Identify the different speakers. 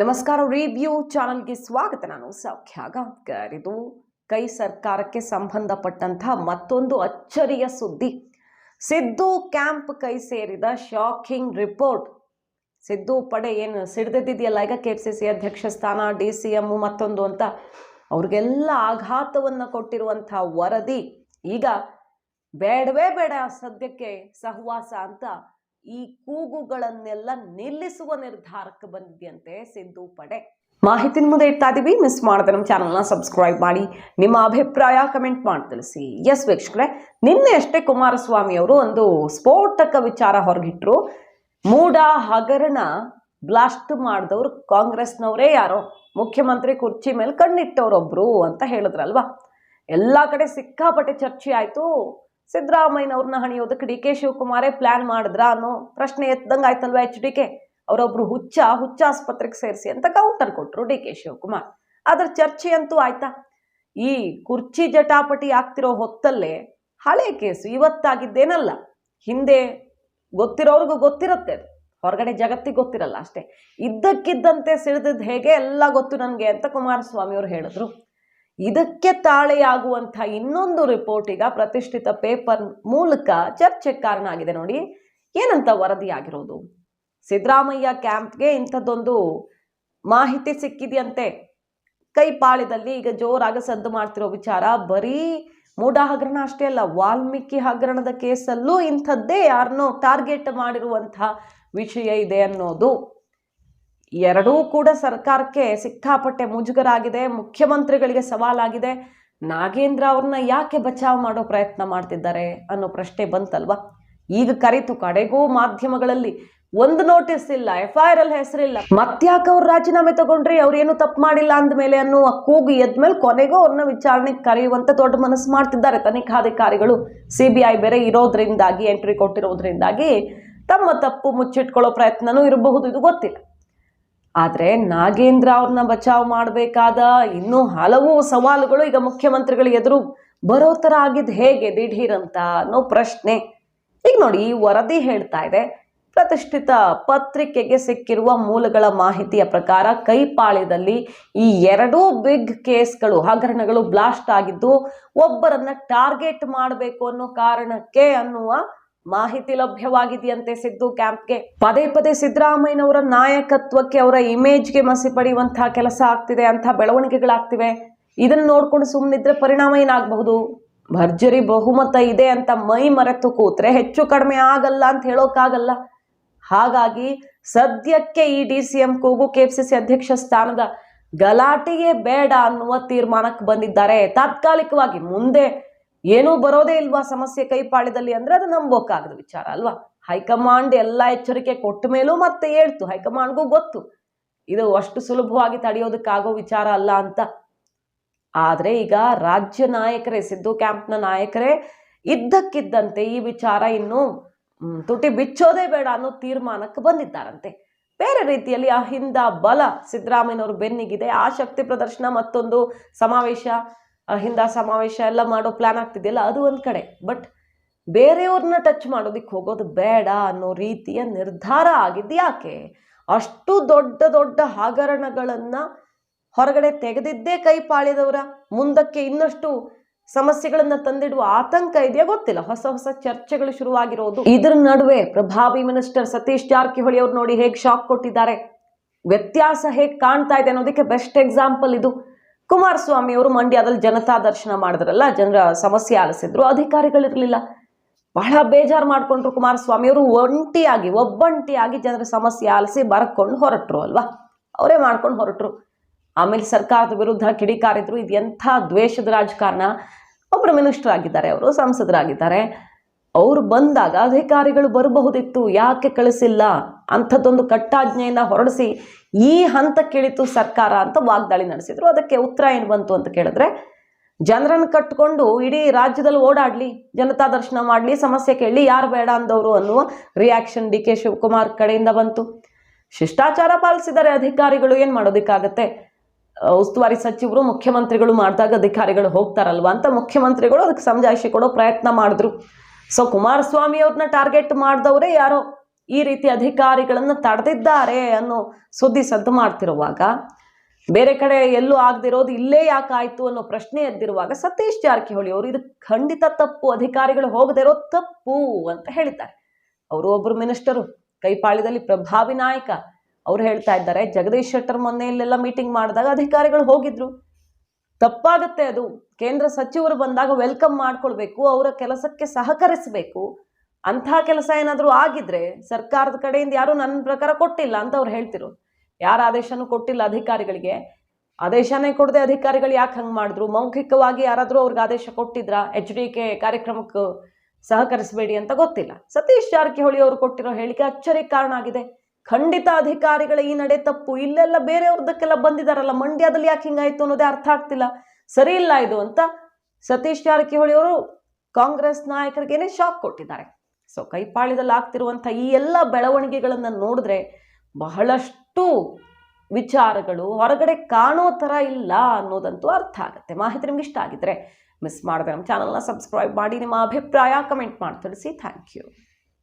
Speaker 1: ನಮಸ್ಕಾರ. ರಿವ್ಯೂ ಚಾನಲ್ಗೆ ಸ್ವಾಗತ. ನಾನು ಸೌಖ್ಯ ಗಾಂವ್ಕರ್. ಇದು ಕೈ ಸರ್ಕಾರಕ್ಕೆ ಸಂಬಂಧಪಟ್ಟಂತಹ ಮತ್ತೊಂದು ಅಚ್ಚರಿಯ ಸುದ್ದಿ. ಸಿದ್ದು ಕ್ಯಾಂಪ್ ಕೈ ಸೇರಿದ ಶಾಕಿಂಗ್ ರಿಪೋರ್ಟ್. ಸಿದ್ದು ಪಡೆ ಏನು ಸಿಡ್ದಿದೆಯಲ್ಲ ಈಗ KPCC ಅಧ್ಯಕ್ಷ ಸ್ಥಾನ, DCM ಮತ್ತೊಂದು ಅಂತ ಅವ್ರಿಗೆಲ್ಲ ಆಘಾತವನ್ನು ಕೊಟ್ಟಿರುವಂತಹ ವರದಿ ಈಗ ಬೇಡವೇ ಬೇಡ ಸದ್ಯಕ್ಕೆ ಸಹವಾಸ ಅಂತ ಈ ಕೂಗುಗಳನ್ನೆಲ್ಲ ನಿಲ್ಲಿಸುವ ನಿರ್ಧಾರಕ್ಕೆ ಬಂದಿದೆಯಂತೆ ಸಿದ್ದು ಪಡೆ. ಮಾಹಿತಿ ಮುಂದೆ ಇಡ್ತಾ ಇದೀವಿ. ಮಿಸ್ ಮಾಡದೆ ನಮ್ಮ ಚಾನಲ್ನ ಸಬ್ಸ್ಕ್ರೈಬ್ ಮಾಡಿ, ನಿಮ್ಮ ಅಭಿಪ್ರಾಯ ಕಮೆಂಟ್ ಮಾಡಿ ತಿಳಿಸಿ. ಎಸ್ ವೀಕ್ಷಕರೇ, ನಿನ್ನೆ ಅಷ್ಟೇ ಕುಮಾರಸ್ವಾಮಿ ಅವರು ಒಂದು ಸ್ಫೋಟಕ ವಿಚಾರ ಹೊರಗಿಟ್ರು. ಮೂಡ ಹಗರಣ ಬ್ಲಾಸ್ಟ್ ಮಾಡಿದವ್ರು ಕಾಂಗ್ರೆಸ್ನವರೇ ಯಾರೋ ಮುಖ್ಯಮಂತ್ರಿ ಕುರ್ಚಿ ಮೇಲೆ ಕಣ್ಣಿಟ್ಟವ್ರೊಬ್ರು ಅಂತ ಹೇಳಿದ್ರಲ್ವಾ. ಎಲ್ಲಾ ಕಡೆ ಸಿಕ್ಕಾಪಟ್ಟೆ ಚರ್ಚೆ ಆಯ್ತು. ಸಿದ್ದರಾಮಯ್ಯನವ್ರನ್ನ ಹಣಿಯೋದಕ್ಕೆ DK ಶಿವಕುಮಾರೇ ಪ್ಲಾನ್ ಮಾಡಿದ್ರ ಅನ್ನೋ ಪ್ರಶ್ನೆ ಎತ್ತದಂಗ ಆಯ್ತಲ್ವಾ. HDK ಅವರೊಬ್ರು ಹುಚ್ಚಾಸ್ಪತ್ರೆಗೆ ಸೇರಿಸಿ ಅಂತ ಕೌಂಟರ್ ಕೊಟ್ರು DK ಶಿವಕುಮಾರ್. ಅದ್ರ ಚರ್ಚೆ ಅಂತೂ ಆಯ್ತಾ. ಈ ಕುರ್ಚಿ ಜಟಾಪಟಿ ಆಗ್ತಿರೋ ಹೊತ್ತಲ್ಲೇ ಹಳೆ ಕೇಸು ಇವತ್ತಾಗಿದ್ದೇನಲ್ಲ, ಹಿಂದೆ ಗೊತ್ತಿರೋರ್ಗು ಗೊತ್ತಿರುತ್ತೆ, ಅದು ಹೊರಗಡೆ ಜಗತ್ತಿಗೆ ಗೊತ್ತಿರಲ್ಲ ಅಷ್ಟೇ. ಇದ್ದಕ್ಕಿದ್ದಂತೆ ಸಿಡಿದದ್ದು ಹೇಗೆ ಎಲ್ಲ ಗೊತ್ತು ನನಗೆ ಅಂತ ಕುಮಾರಸ್ವಾಮಿ ಅವರು ಹೇಳಿದ್ರು. ಇದಕ್ಕೆ ತಾಳೆಯಾಗುವಂಥ ಇನ್ನೊಂದು ರಿಪೋರ್ಟ್ ಈಗ ಪ್ರತಿಷ್ಠಿತ ಪೇಪರ್ ಮೂಲಕ ಚರ್ಚೆಗೆ ಕಾರಣ ಆಗಿದೆ. ನೋಡಿ ಏನಂತ ವರದಿ ಆಗಿರೋದು. ಸಿದ್ದರಾಮಯ್ಯ ಕ್ಯಾಂಪ್ಗೆ ಇಂಥದ್ದೊಂದು ಮಾಹಿತಿ ಸಿಕ್ಕಿದೆಯಂತೆ. ಕೈಪಾಳ್ಯದಲ್ಲಿ ಈಗ ಜೋರಾಗಿ ಸದ್ದು ಮಾಡ್ತಿರೋ ವಿಚಾರ ಬರೀ ಮೂಡ ಹಗರಣ ಅಷ್ಟೇ ಅಲ್ಲ, ವಾಲ್ಮೀಕಿ ಹಗರಣದ ಕೇಸಲ್ಲೂ ಇಂಥದ್ದೇ ಯಾರನ್ನೋ ಟಾರ್ಗೆಟ್ ಮಾಡಿರುವಂತಹ ವಿಷಯ ಇದೆ ಅನ್ನೋದು. ಎರಡೂ ಕೂಡ ಸರ್ಕಾರಕ್ಕೆ ಸಿಕ್ಕಾಪಟ್ಟೆ ಮುಜುಗರ ಆಗಿದೆ, ಮುಖ್ಯಮಂತ್ರಿಗಳಿಗೆ ಸವಾಲಾಗಿದೆ. ನಾಗೇಂದ್ರ ಅವ್ರನ್ನ ಯಾಕೆ ಬಚಾವ್ ಮಾಡೋ ಪ್ರಯತ್ನ ಮಾಡ್ತಿದ್ದಾರೆ ಅನ್ನೋ ಪ್ರಶ್ನೆ ಬಂತಲ್ವಾ. ಈಗ ಕರಿತು ಕಡೆಗೂ ಮಾಧ್ಯಮಗಳಲ್ಲಿ ಒಂದು ನೋಟಿಸ್ ಇಲ್ಲ, FIR ಅಲ್ಲಿ ಹೆಸರಿಲ್ಲ, ಮತ್ತ್ಯಾಕೆ ಅವ್ರು ರಾಜೀನಾಮೆ ತಗೊಂಡ್ರಿ, ಅವ್ರೇನು ತಪ್ಪು ಮಾಡಿಲ್ಲ ಅಂದಮೇಲೆ ಅನ್ನೋ ಕೂಗು ಎದ್ಮೇಲೆ ಕೊನೆಗೂ ಅವ್ರನ್ನ ವಿಚಾರಣೆಗೆ ಕರೆಯುವಂತ ದೊಡ್ಡ ಮನಸ್ಸು ಮಾಡ್ತಿದ್ದಾರೆ ತನಿಖಾಧಿಕಾರಿಗಳು. CBI ಬೇರೆ ಇರೋದ್ರಿಂದಾಗಿ, ಎಂಟ್ರಿ ಕೊಟ್ಟಿರೋದ್ರಿಂದಾಗಿ ತಮ್ಮ ತಪ್ಪು ಮುಚ್ಚಿಟ್ಕೊಳ್ಳೋ ಪ್ರಯತ್ನನೂ ಇರಬಹುದು, ಇದು ಗೊತ್ತಿಲ್ಲ. ಆದರೆ ನಾಗೇಂದ್ರ ಅವ್ರನ್ನ ಬಚಾವ್ ಮಾಡಬೇಕಾದ ಇನ್ನೂ ಹಲವು ಸವಾಲುಗಳು ಈಗ ಮುಖ್ಯಮಂತ್ರಿಗಳು ಎದುರು ಬರೋ ಥರ ಆಗಿದ್ದು ಹೇಗೆ ದಿಢೀರಂತ ಅನ್ನೋ ಪ್ರಶ್ನೆ. ಈಗ ನೋಡಿ, ಈ ವರದಿ ಹೇಳ್ತಾ ಇದೆ, ಪ್ರತಿಷ್ಠಿತ ಪತ್ರಿಕೆಗೆ ಸಿಕ್ಕಿರುವ ಮೂಲಗಳ ಮಾಹಿತಿಯ ಪ್ರಕಾರ ಕೈಪಾಳ್ಯದಲ್ಲಿ ಈ ಎರಡೂ ಬಿಗ್ ಕೇಸ್ಗಳು, ಹಗರಣಗಳು ಬ್ಲಾಸ್ಟ್ ಆಗಿದ್ದು ಒಬ್ಬರನ್ನ ಟಾರ್ಗೆಟ್ ಮಾಡಬೇಕು ಅನ್ನೋ ಕಾರಣಕ್ಕೆ ಅನ್ನುವ ಮಾಹಿತಿ ಲಭ್ಯವಾಗಿದೆಯಂತೆ ಸಿದ್ದು ಕ್ಯಾಂಪ್ಗೆ. ಪದೇ ಪದೇ ಸಿದ್ದರಾಮಯ್ಯನವರ ನಾಯಕತ್ವಕ್ಕೆ, ಅವರ ಇಮೇಜ್ಗೆ ಮಸಿ ಪಡೆಯುವಂತಹ ಕೆಲಸ ಆಗ್ತಿದೆ, ಅಂತ ಬೆಳವಣಿಗೆಗಳಾಗ್ತಿವೆ. ಇದನ್ನ ನೋಡ್ಕೊಂಡು ಸುಮ್ಮನಿದ್ರೆ ಪರಿಣಾಮ ಏನಾಗಬಹುದು? ಭರ್ಜರಿ ಬಹುಮತ ಇದೆ ಅಂತ ಮೈ ಮರೆತು ಕೂತ್ರೆ ಹೆಚ್ಚು ಕಡಿಮೆ ಆಗಲ್ಲ ಅಂತ ಹೇಳೋಕ್ಕಾಗಲ್ಲ. ಹಾಗಾಗಿ ಸದ್ಯಕ್ಕೆ ಈ DCM ಕೂಗು KPCC ಅಧ್ಯಕ್ಷ ಸ್ಥಾನದ ಗಲಾಟೆಯೇ ಬೇಡ ಅನ್ನುವ ತೀರ್ಮಾನಕ್ಕೆ ಬಂದಿದ್ದಾರೆ ತಾತ್ಕಾಲಿಕವಾಗಿ. ಮುಂದೆ ಏನೂ ಬರೋದೇ ಇಲ್ವಾ ಸಮಸ್ಯೆ ಕೈಪಾಳ್ಯದಲ್ಲಿ ಅಂದ್ರೆ ಅದು ನಂಬೋಕ್ಕಾಗದ ವಿಚಾರ ಅಲ್ವಾ. ಹೈಕಮಾಂಡ್ ಎಲ್ಲ ಎಚ್ಚರಿಕೆ ಕೊಟ್ಟ ಮೇಲೂ ಮತ್ತೆ ಹೇಳ್ತು, ಹೈಕಮಾಂಡ್ಗೂ ಗೊತ್ತು ಇದು ಅಷ್ಟು ಸುಲಭವಾಗಿ ತಡೆಯೋದಕ್ಕಾಗೋ ವಿಚಾರ ಅಲ್ಲ ಅಂತ. ಆದ್ರೆ ಈಗ ರಾಜ್ಯ ನಾಯಕರೇ, ಸಿದ್ದು ಕ್ಯಾಂಪ್ನ ನಾಯಕರೇ ಇದ್ದಕ್ಕಿದ್ದಂತೆ ಈ ವಿಚಾರ ಇನ್ನು ತುಟಿ ಬಿಚ್ಚೋದೇ ಬೇಡ ಅನ್ನೋ ತೀರ್ಮಾನಕ್ಕೆ ಬಂದಿದ್ದಾರಂತೆ. ಬೇರೆ ರೀತಿಯಲ್ಲಿ ಅಹಿಂದ ಬಲ ಸಿದ್ದರಾಮಯ್ಯನವರು ಬೆನ್ನಿಗಿದೆ. ಆ ಶಕ್ತಿ ಪ್ರದರ್ಶನ, ಮತ್ತೊಂದು ಸಮಾವೇಶ, ಅಹಿಂದ ಸಮಾವೇಶ ಎಲ್ಲ ಮಾಡೋ ಪ್ಲಾನ್ ಆಗ್ತಿದೆಯಲ್ಲ, ಅದು ಒಂದು ಕಡೆ. ಬಟ್ ಬೇರೆಯವ್ರನ್ನ ಟಚ್ ಮಾಡೋದಿಕ್ಕೆ ಹೋಗೋದು ಬೇಡ ಅನ್ನೋ ರೀತಿಯ ನಿರ್ಧಾರ ಆಗಿದ್ದು ಯಾಕೆ? ಅಷ್ಟು ದೊಡ್ಡ ದೊಡ್ಡ ಹಗರಣಗಳನ್ನ ಹೊರಗಡೆ ತೆಗೆದಿದ್ದೇ ಕೈಪಾಳ್ಯದವರ. ಮುಂದಕ್ಕೆ ಇನ್ನಷ್ಟು ಸಮಸ್ಯೆಗಳನ್ನ ತಂದಿಡುವ ಆತಂಕ ಇದೆಯಾ ಗೊತ್ತಿಲ್ಲ. ಹೊಸ ಹೊಸ ಚರ್ಚೆಗಳು ಶುರುವಾಗಿರೋದು. ಇದರ ನಡುವೆ ಪ್ರಭಾವಿ ಮಿನಿಸ್ಟರ್ ಸತೀಶ್ ಜಾರಕಿಹೊಳಿ ಅವ್ರು ನೋಡಿ ಹೇಗೆ ಶಾಕ್ ಕೊಟ್ಟಿದ್ದಾರೆ, ವ್ಯತ್ಯಾಸ ಹೇಗೆ ಕಾಣ್ತಾ ಇದೆ ಅನ್ನೋದಕ್ಕೆ ಬೆಸ್ಟ್ ಎಕ್ಸಾಂಪಲ್ ಇದು. ಕುಮಾರಸ್ವಾಮಿ ಅವರು ಮಂಡ್ಯದಲ್ಲಿ ಜನತಾ ದರ್ಶನ ಮಾಡಿದ್ರಲ್ಲ, ಜನರ ಸಮಸ್ಯೆ ಆಲಿಸಿದ್ರು, ಅಧಿಕಾರಿಗಳಿರ್ಲಿಲ್ಲ. ಬಹಳ ಬೇಜಾರು ಮಾಡ್ಕೊಂಡ್ರು ಕುಮಾರಸ್ವಾಮಿ ಅವರು. ಒಬ್ಬಂಟಿಯಾಗಿ ಜನರ ಸಮಸ್ಯೆ ಆಲಿಸಿ ಬರ್ಕೊಂಡು ಹೊರಟ್ರು ಅಲ್ವಾ, ಅವರೇ ಮಾಡ್ಕೊಂಡು ಹೊರಟ್ರು. ಆಮೇಲೆ ಸರ್ಕಾರದ ವಿರುದ್ಧ ಕಿಡಿಕಾರಿದ್ರು. ಇದು ಎಂಥ ದ್ವೇಷದ ರಾಜಕಾರಣ. ಒಬ್ಬರು ಮಿನಿಸ್ಟರ್ ಆಗಿದ್ದಾರೆ, ಅವರು ಸಂಸದರಾಗಿದ್ದಾರೆ. ಅವ್ರು ಬಂದಾಗ ಅಧಿಕಾರಿಗಳು ಬರಬಹುದಿತ್ತು, ಯಾಕೆ ಕಳಿಸಿಲ್ಲ? ಅಂಥದ್ದೊಂದು ಕಟ್ಟಾಜ್ಞೆಯನ್ನ ಹೊರಡಿಸಿ ಈ ಹಂತಕ್ಕಿಳಿತು ಸರ್ಕಾರ ಅಂತ ವಾಗ್ದಾಳಿ ನಡೆಸಿದ್ರು. ಅದಕ್ಕೆ ಉತ್ತರ ಏನು ಬಂತು ಅಂತ ಕೇಳಿದ್ರೆ, ಜನರನ್ನು ಕಟ್ಕೊಂಡು ಇಡೀ ರಾಜ್ಯದಲ್ಲಿ ಓಡಾಡ್ಲಿ, ಜನತಾ ದರ್ಶನ ಮಾಡಲಿ, ಸಮಸ್ಯೆ ಕೇಳಲಿ, ಯಾರು ಬೇಡ ಅಂದವರು ಅನ್ನುವ ರಿಯಾಕ್ಷನ್ DK ಶಿವಕುಮಾರ್ ಕಡೆಯಿಂದ ಬಂತು. ಶಿಷ್ಟಾಚಾರ ಪಾಲಿಸಿದ್ದಾರೆ ಅಧಿಕಾರಿಗಳು, ಏನು ಮಾಡೋದಕ್ಕಾಗತ್ತೆ? ಉಸ್ತುವಾರಿ ಸಚಿವರು ಮುಖ್ಯಮಂತ್ರಿಗಳು ಮಾಡಿದಾಗ ಅಧಿಕಾರಿಗಳು ಹೋಗ್ತಾರಲ್ವಾ ಅಂತ ಮುಖ್ಯಮಂತ್ರಿಗಳು ಅದಕ್ಕೆ ಸಮಜಾಯಿಷಿ ಕೊಡೋ ಪ್ರಯತ್ನ ಮಾಡಿದ್ರು. ಸೊ ಕುಮಾರಸ್ವಾಮಿ ಅವ್ರನ್ನ ಟಾರ್ಗೆಟ್ ಮಾಡಿದವರೇ ಯಾರೋ ಈ ರೀತಿ ಅಧಿಕಾರಿಗಳನ್ನು ತಡೆದಿದ್ದಾರೆ ಅನ್ನೋ ಸುದ್ದಿ ಸದ್ದು ಮಾಡ್ತಿರುವಾಗ, ಬೇರೆ ಕಡೆ ಎಲ್ಲೂ ಆಗದಿರೋದು ಇಲ್ಲೇ ಯಾಕಾಯ್ತು ಅನ್ನೋ ಪ್ರಶ್ನೆ ಎದ್ದಿರುವಾಗ ಸತೀಶ್ ಜಾರಕಿಹೊಳಿ ಅವರು ಇದು ಖಂಡಿತ ತಪ್ಪು, ಅಧಿಕಾರಿಗಳು ಹೋಗದಿರೋ ತಪ್ಪು ಅಂತ ಹೇಳಿದ್ದಾರೆ. ಅವರು ಒಬ್ಬರು ಮಿನಿಸ್ಟರು, ಕೈಪಾಳ್ಯದಲ್ಲಿ ಪ್ರಭಾವಿ ನಾಯಕ. ಅವ್ರು ಹೇಳ್ತಾ ಇದ್ದಾರೆ, ಜಗದೀಶ್ ಶೆಟ್ಟರ್ ಮೊನ್ನೆ ಇಲ್ಲೆಲ್ಲ ಮೀಟಿಂಗ್ ಮಾಡಿದಾಗ ಅಧಿಕಾರಿಗಳು ಹೋಗಿದ್ರು. ತಪ್ಪಾಗುತ್ತೆ ಅದು. ಕೇಂದ್ರ ಸಚಿವರು ಬಂದಾಗ ವೆಲ್ಕಮ್ ಮಾಡ್ಕೊಳ್ಬೇಕು, ಅವರ ಕೆಲಸಕ್ಕೆ ಸಹಕರಿಸಬೇಕು. ಅಂಥ ಕೆಲಸ ಏನಾದರೂ ಆಗಿದ್ರೆ ಸರ್ಕಾರದ ಕಡೆಯಿಂದ ಯಾರು ನನ್ನ ಪ್ರಕಾರ ಕೊಟ್ಟಿಲ್ಲ ಅಂತ ಅವ್ರು ಹೇಳ್ತಿರು. ಯಾರ ಆದೇಶನೂ ಕೊಟ್ಟಿಲ್ಲ ಅಧಿಕಾರಿಗಳಿಗೆ. ಆದೇಶನೇ ಕೊಡದೆ ಅಧಿಕಾರಿಗಳು ಯಾಕೆ ಹಂಗೆ ಮಾಡಿದ್ರು? ಮೌಖಿಕವಾಗಿ ಯಾರಾದರೂ ಅವ್ರಿಗೆ ಆದೇಶ ಕೊಟ್ಟಿದ್ರ HDK ಕಾರ್ಯಕ್ರಮಕ್ಕೆ ಸಹಕರಿಸಬೇಡಿ ಅಂತ? ಗೊತ್ತಿಲ್ಲ. ಸತೀಶ್ ಜಾರಕಿಹೊಳಿ ಅವರು ಕೊಟ್ಟಿರೋ ಹೇಳಿಕೆ ಅಚ್ಚರಿಗೆ ಕಾರಣ ಆಗಿದೆ. ಖಂಡಿತ ಅಧಿಕಾರಿಗಳ ಈ ನಡೆ ತಪ್ಪು. ಇಲ್ಲೆಲ್ಲ ಬೇರೆಯವ್ರದಕ್ಕೆಲ್ಲ ಬಂದಿದಾರಲ್ಲ, ಮಂಡ್ಯದಲ್ಲಿ ಯಾಕೆ ಹಿಂಗಾಯ್ತು ಅನ್ನೋದೇ ಅರ್ಥ ಆಗ್ತಿಲ್ಲ, ಸರಿ ಇಲ್ಲ ಇದು ಅಂತ ಸತೀಶ್ ಜಾರಕಿಹೊಳಿ ಅವರು ಕಾಂಗ್ರೆಸ್ ನಾಯಕರಿಗೇನೆ ಶಾಕ್ ಕೊಟ್ಟಿದ್ದಾರೆ. ಸೊ ಕೈಪಾಳ್ಯದಲ್ಲಿ ಆಗ್ತಿರುವಂಥ ಈ ಎಲ್ಲ ಬೆಳವಣಿಗೆಗಳನ್ನು ನೋಡಿದ್ರೆ ಬಹಳಷ್ಟು ವಿಚಾರಗಳು ಹೊರಗಡೆ ಕಾಣೋ ಥರ ಇಲ್ಲ ಅನ್ನೋದಂತೂ ಅರ್ಥ ಆಗುತ್ತೆ. ಮಾಹಿತಿ ನಿಮ್ಗೆ ಇಷ್ಟ ಆಗಿದ್ರೆ ಮಿಸ್ ಮಾಡದೆ ನಮ್ಮ ಚಾನಲ್ನ ಸಬ್ಸ್ಕ್ರೈಬ್ ಮಾಡಿ, ನಿಮ್ಮ ಅಭಿಪ್ರಾಯ ಕಮೆಂಟ್ ಮಾಡಿ ತಿಳಿಸಿ. Thank you.